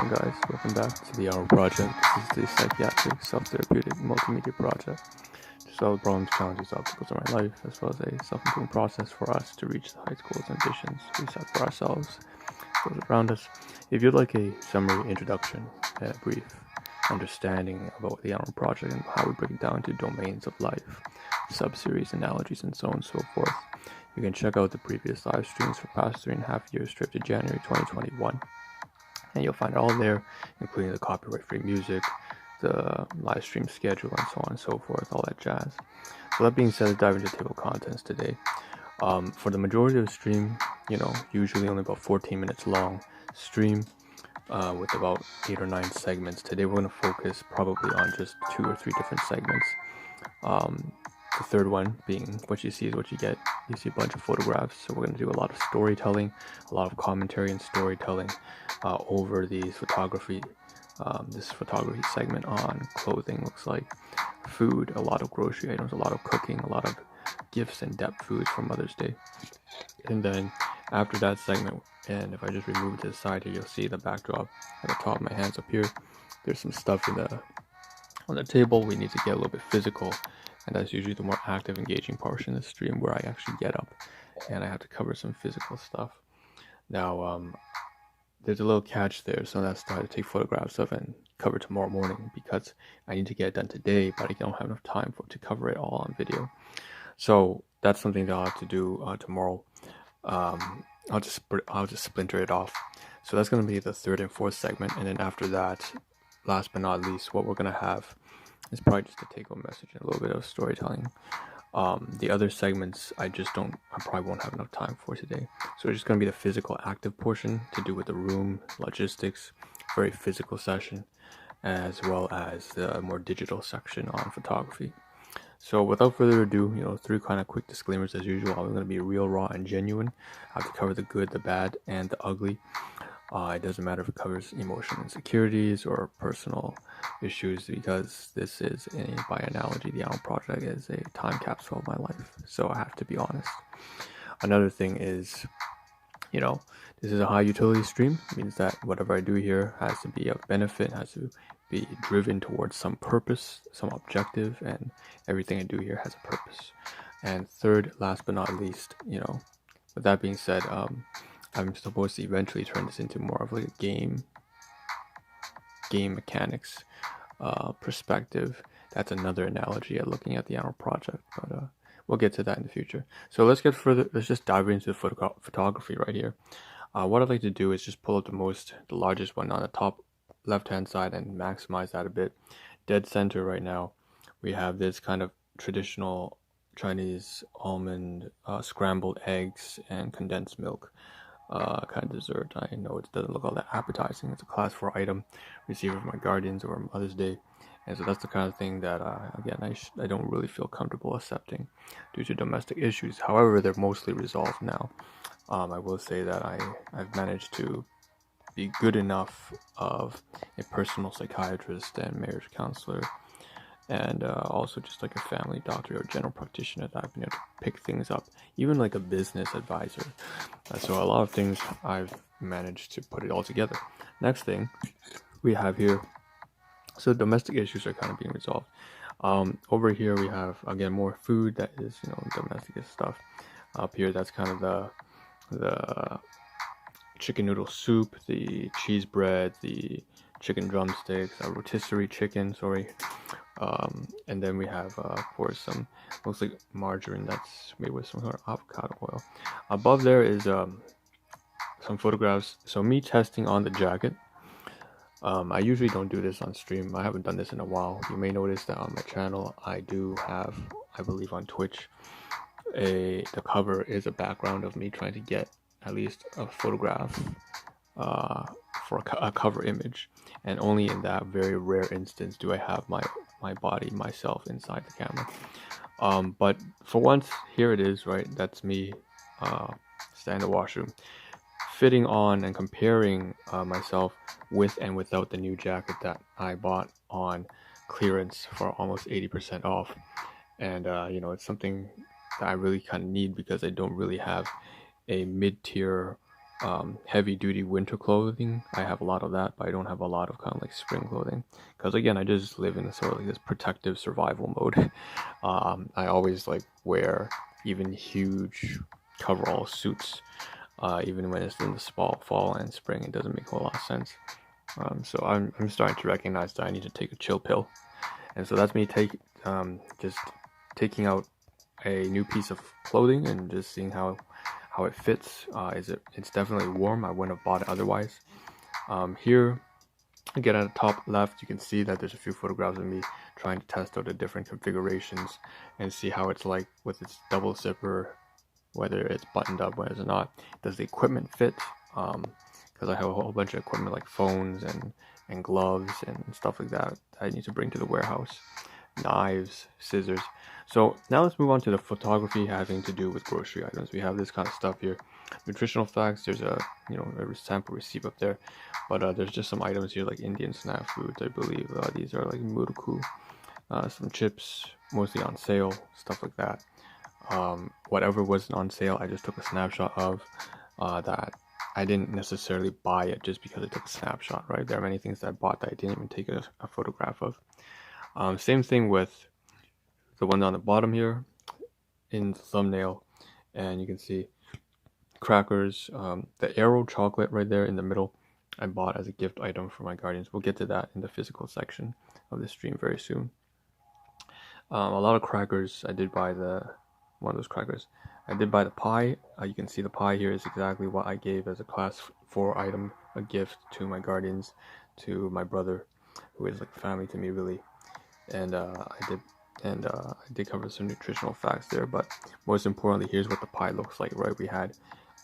on, guys? Welcome back to the Ahn Rho Project. This is the psychiatric, self-therapeutic, multimedia project to solve the problems, challenges, obstacles in my life, as well as a self-improvement process for us to reach the heights, goals, ambitions we set for ourselves, those around us. If you'd like a summary introduction, a brief understanding about the Ahn Rho Project and how we break it down into domains of life, sub-series, analogies, and so on and so forth, you can check out the previous live streams for past 3.5 years straight to January 2021. And you'll find it all there, including the copyright-free music, the live stream schedule, and so on and so forth, all that jazz. So that being said, let's dive into table contents today. For the majority of the stream, usually only about 14 minutes long stream with about 8 or 9 segments. Today we're going to focus probably on just 2 or 3 different segments. The third one being what you see is what you get. You see a bunch of photographs, so we're going to do a lot of storytelling, a lot of commentary and storytelling over these photography. This photography segment on clothing looks like food, a lot of grocery items, a lot of cooking, a lot of gifts and depth foods for Mother's Day. And then after that segment, and if I just remove it to the side here, you'll see the backdrop at the top of my hands up here. There's some stuff on the table. We need to get a little bit physical, and that's usually the more active, engaging portion of the stream where I actually get up and I have to cover some physical stuff. Now, there's a little catch there, so that's why I take photographs of and cover tomorrow morning, because I need to get it done today, but I don't have enough time to cover it all on video. So that's something that I'll have to do tomorrow. I'll just splinter it off. So that's going to be the third and fourth segment, and then after that, last but not least, what we're going to have is probably just a take-home message and a little bit of storytelling. The other segments I probably won't have enough time for today. So it's just going to be the physical active portion to do with the room, logistics, very physical session, as well as the more digital section on photography. So without further ado, 3 kind of quick disclaimers as usual. I'm going to be real, raw, and genuine. I have to cover the good, the bad, and the ugly. It doesn't matter if it covers emotional insecurities or personal issues, because this is, by analogy, the Ahn Rho Project is a time capsule of my life. So I have to be honest. Another thing is, this is a high utility stream. It means that whatever I do here has to be of benefit, has to be driven towards some purpose, some objective, and everything I do here has a purpose. And third, last but not least, with that being said, I'm supposed to eventually turn this into more of like a game mechanics perspective. That's another analogy at looking at the Ahn Rho Project, but we'll get to that in the future. So let's just dive into the photography right here. What I'd like to do is just pull up the largest one on the top left hand side and maximize that a bit. Dead center right now, we have this kind of traditional Chinese almond scrambled eggs and condensed milk kind of dessert. I know it doesn't look all that appetizing. It's a class 4 item received from my guardians over Mother's Day, and so that's the kind of thing that again I don't really feel comfortable accepting due to domestic issues. However, they're mostly resolved now. I will say that I've managed to be good enough of a personal psychiatrist and marriage counselor, and also just like a family doctor or general practitioner, that I've been able to pick things up, even like a business advisor. So a lot of things I've managed to put it all together. Next thing we have here, so domestic issues are kind of being resolved. Over here we have, again, more food that is domestic stuff. Up here, that's kind of the chicken noodle soup, the cheese bread, the chicken drumsticks, rotisserie chicken, and then we have of course some mostly margarine that's made with some sort of avocado oil. Above there is some photographs. So me testing on the jacket. I usually don't do this on stream. I haven't done this in a while. You may notice that on my channel I do have, I believe on Twitch, the cover is a background of me trying to get at least a photograph for a cover image, and only in that very rare instance do I have my body, myself, inside the camera. But for once, here it is, right? That's me standing in the washroom, fitting on and comparing myself with and without the new jacket that I bought on clearance for almost 80% off. And it's something that I really kind of need, because I don't really have a mid-tier heavy duty winter clothing. I have a lot of that, but I don't have a lot of kind of like spring clothing, because again, I just live in sort of like this protective survival mode. I always like wear even huge coverall suits, even when it's in the fall and spring. It doesn't make a lot of sense. So I'm starting to recognize that I need to take a chill pill, and so that's me just taking out a new piece of clothing and just seeing how it fits. It's definitely warm. I wouldn't have bought it otherwise. Here again at the top left, you can see that there's a few photographs of me trying to test out the different configurations and see how it's like with its double zipper, whether it's buttoned up, whether it's not. Does the equipment fit? Because I have a whole bunch of equipment like phones and gloves and stuff like that I need to bring to the warehouse. Knives, scissors. So now let's move on to the photography having to do with grocery items. We have this kind of stuff here. Nutritional facts, there's a sample receipt up there, but there's just some items here like Indian snack foods, I believe. These are like muruku, some chips, mostly on sale, stuff like that. Whatever wasn't on sale, I just took a snapshot of that. I didn't necessarily buy it just because I took a snapshot, right? There are many things that I bought that I didn't even take a photograph of. Same thing with the one on the bottom here in the thumbnail, and you can see crackers, the Arrow chocolate right there in the middle I bought as a gift item for my guardians. We'll get to that in the physical section of the stream very soon. A lot of crackers. I did buy one of those crackers. I did buy the pie. You can see the pie here is exactly what I gave as a class 4 item, a gift to my guardians, to my brother, who is like family to me really. And I did cover some nutritional facts there, but most importantly, here's what the pie looks like, right? We had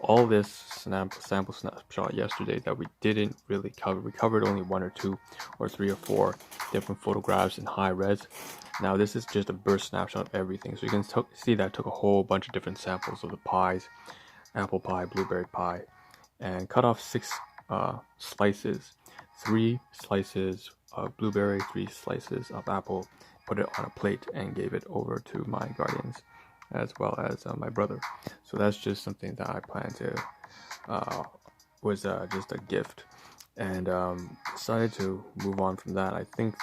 all this sample snapshot yesterday that we didn't really cover. We covered only 1 or 2 or 3 or 4 different photographs in high res. Now this is just a burst snapshot of everything, so you can see that I took a whole bunch of different samples of the pies, apple pie, blueberry pie, and cut off 6 slices, 3 slices of blueberry, 3 slices of apple, put it on a plate and gave it over to my guardians as well as my brother. So that's just something that I plan to was just a gift, and decided to move on from that. I think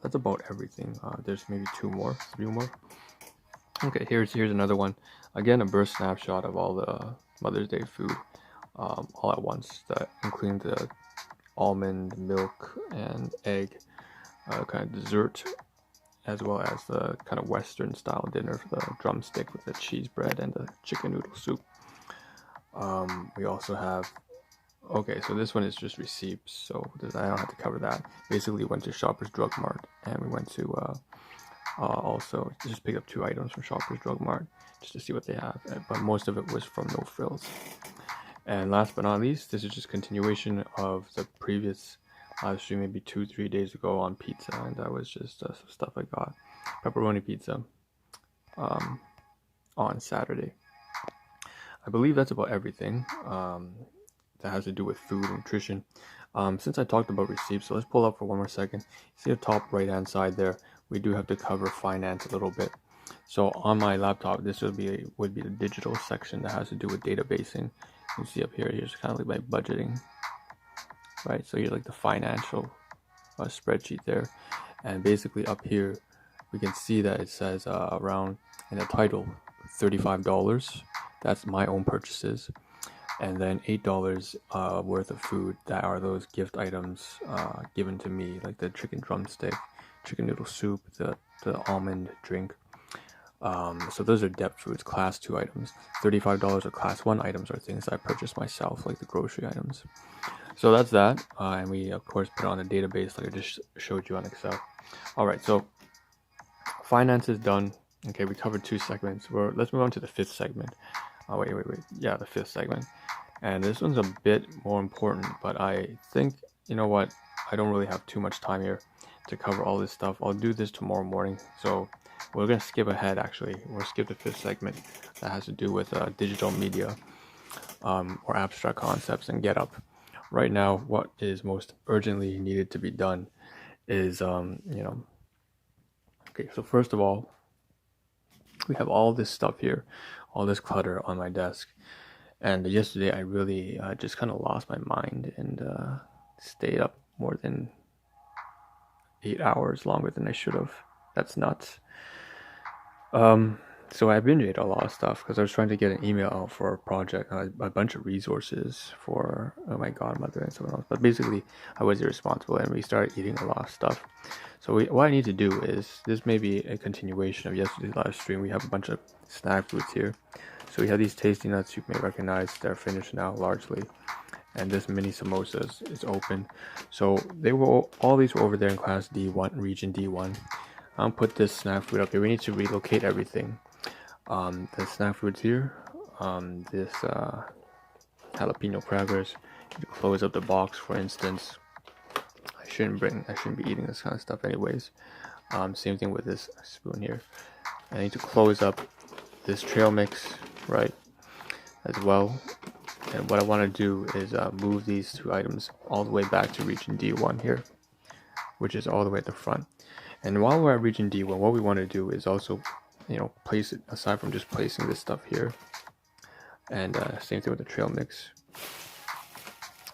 that's about everything. There's maybe 3 more. Okay, here's another one. Again, a burst snapshot of all the Mother's Day food all at once, including the almond milk and egg kind of dessert, as well as the kind of Western style dinner for the drumstick with the cheese bread and the chicken noodle soup. We also have, okay, so this one is just receipts, so I don't have to cover that. Basically, we went to Shoppers Drug Mart, and we went to also just pick up 2 items from Shoppers Drug Mart just to see what they have, but most of it was from No Frills. And last but not least, this is just continuation of the previous live stream, maybe 2-3 days ago on pizza, and that was just some stuff I got. Pepperoni pizza on Saturday. I believe that's about everything that has to do with food and nutrition. Since I talked about receipts, so let's pull up for one more second. See the top right hand side there, we do have to cover finance a little bit. So on my laptop, this would be the digital section that has to do with databasing. You can see up here, here's kind of like my budgeting, right? So here's like the financial spreadsheet there, and basically up here we can see that it says around in the title $35. That's my own purchases, and then $8 worth of food that are those gift items given to me, like the chicken drumstick, chicken noodle soup, the almond drink. So those are depth foods, class 2 items. $35 are class 1 items, are things that I purchased myself, like the grocery items. So that's that, and we of course put it on a database like I just showed you on Excel. Alright, so finance is done. Okay, we covered 2 segments. Let's move on to the 5th segment. Wait. Yeah, the 5th segment. And this one's a bit more important, but I think, you know what, I don't really have too much time here to cover all this stuff. I'll do this tomorrow morning, so we're going to skip ahead actually. We'll skip the 5th segment that has to do with digital media or abstract concepts and get up. Right now, what is most urgently needed to be done is, okay, so first of all, we have all this stuff here, all this clutter on my desk. And yesterday I really just kind of lost my mind and stayed up more than 8 hours longer than I should have. That's nuts. So I binge ate a lot of stuff because I was trying to get an email out for a project, a bunch of resources for my godmother and someone else. But basically, I was irresponsible and we started eating a lot of stuff. So what I need to do is, this may be a continuation of yesterday's live stream. We have a bunch of snack foods here. So we have these tasty nuts you may recognize. They're finished now largely. And this mini samosas is open. So all these were over there in class D1, region D1. I'll put this snack food up here. We need to relocate everything. The snack foods here. This jalapeno crackers. You close up the box, for instance. I shouldn't be eating this kind of stuff anyways. Same thing with this spoon here. I need to close up this trail mix, right, as well. And what I want to do is move these two items all the way back to region D1 here, which is all the way at the front. And while we're at region D1, what we want to do is also, place it, aside from just placing this stuff here, and same thing with the trail mix.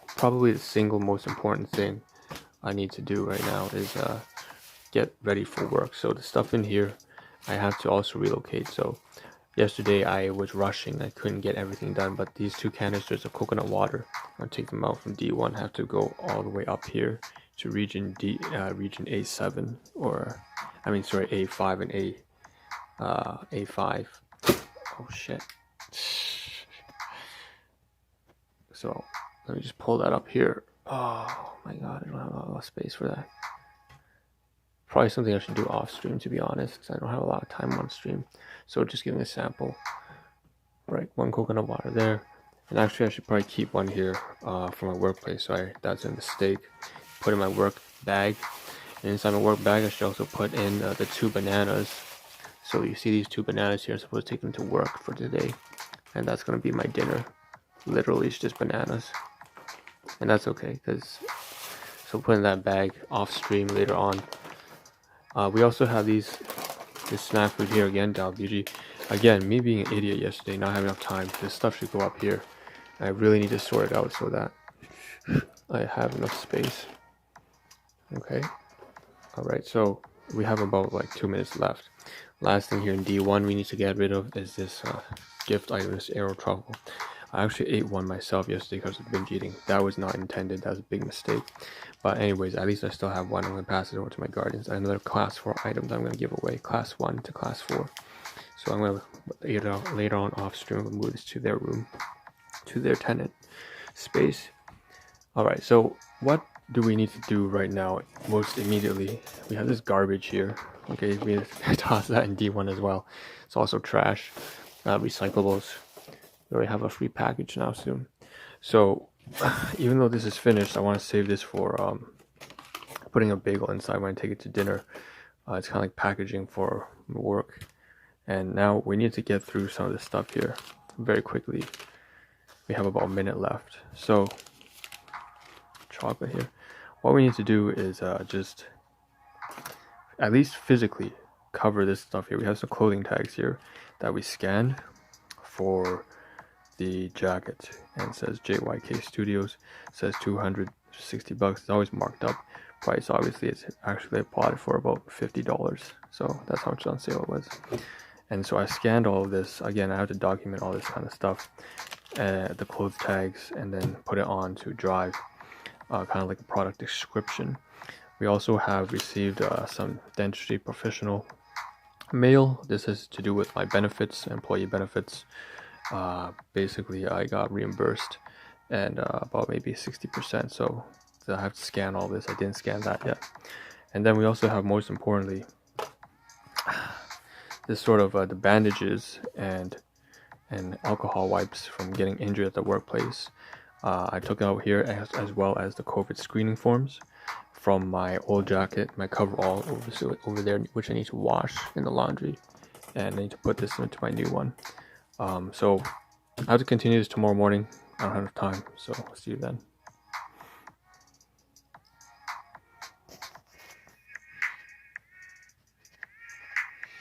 Probably the single most important thing I need to do right now is get ready for work. So the stuff in here, I have to also relocate. So yesterday I was rushing, I couldn't get everything done, but these two canisters of coconut water, I'll take them out from D1, have to go all the way up here to region region A7, or A5 and A5. Oh shit. So let me just pull that up here. Oh my god, I don't have a lot of space for that. Probably something I should do off stream, to be honest, because I don't have a lot of time on stream. So just giving a sample. Right, one coconut water there. And actually I should probably keep one here for my workplace. Sorry, that's a mistake. Put in my work bag. And inside my work bag I should also put in the 2 bananas. So you see these 2 bananas here, I'm supposed to take them to work for today. And that's going to be my dinner. Literally it's just bananas. And that's okay, because so put in that bag off stream later on. We also have this snack food here again, Dalbiji. Again, me being an idiot yesterday, not having enough time. This stuff should go up here. I really need to sort it out so that I have enough space. Okay. Alright, so we have about like 2 minutes left. Last thing here in D1 we need to get rid of is this gift item, this arrow truffle. I actually ate one myself yesterday because of binge eating. That was not intended. That was a big mistake. But anyways, at least I still have one. I'm going to pass it over to my guardians. Another class 4 items I'm going to give away. Class 1 to class 4. So I'm going to later on off stream move this to their room, to their tenant space. Alright, so what do we need to do right now most immediately? We have this garbage here. Okay, we toss that in D1 as well. It's also trash, recyclables. We already have a free package now soon. So even though this is finished, I want to save this for putting a bagel inside when I take it to dinner. It's kind of like packaging for work. And now we need to get through some of this stuff here very quickly. We have about a minute left. So chocolate here. What we need to do is just at least physically cover this stuff here. We have some clothing tags here that we scanned for the jacket, and it says JYK Studios. It says $260. It's always marked up. Price obviously it's actually applied for about $50. So that's how much on sale it was. And so I scanned all of this. Again, I have to document all this kind of stuff, the clothes tags, and then put it on to Drive, kind of like a product description. We also have received some dentistry professional mail. This is to do with my benefits, employee benefits. Basically I got reimbursed and about maybe 60%, so I have to scan all this. I didn't scan that yet. And then we also have, most importantly, this sort of the bandages and alcohol wipes from getting injured at the workplace. I took it out here as well as the COVID screening forms from my old jacket, my coverall over there, which I need to wash in the laundry, and I need to put this into my new one. So I have to continue this tomorrow morning. I don't have enough time, so I'll see you then.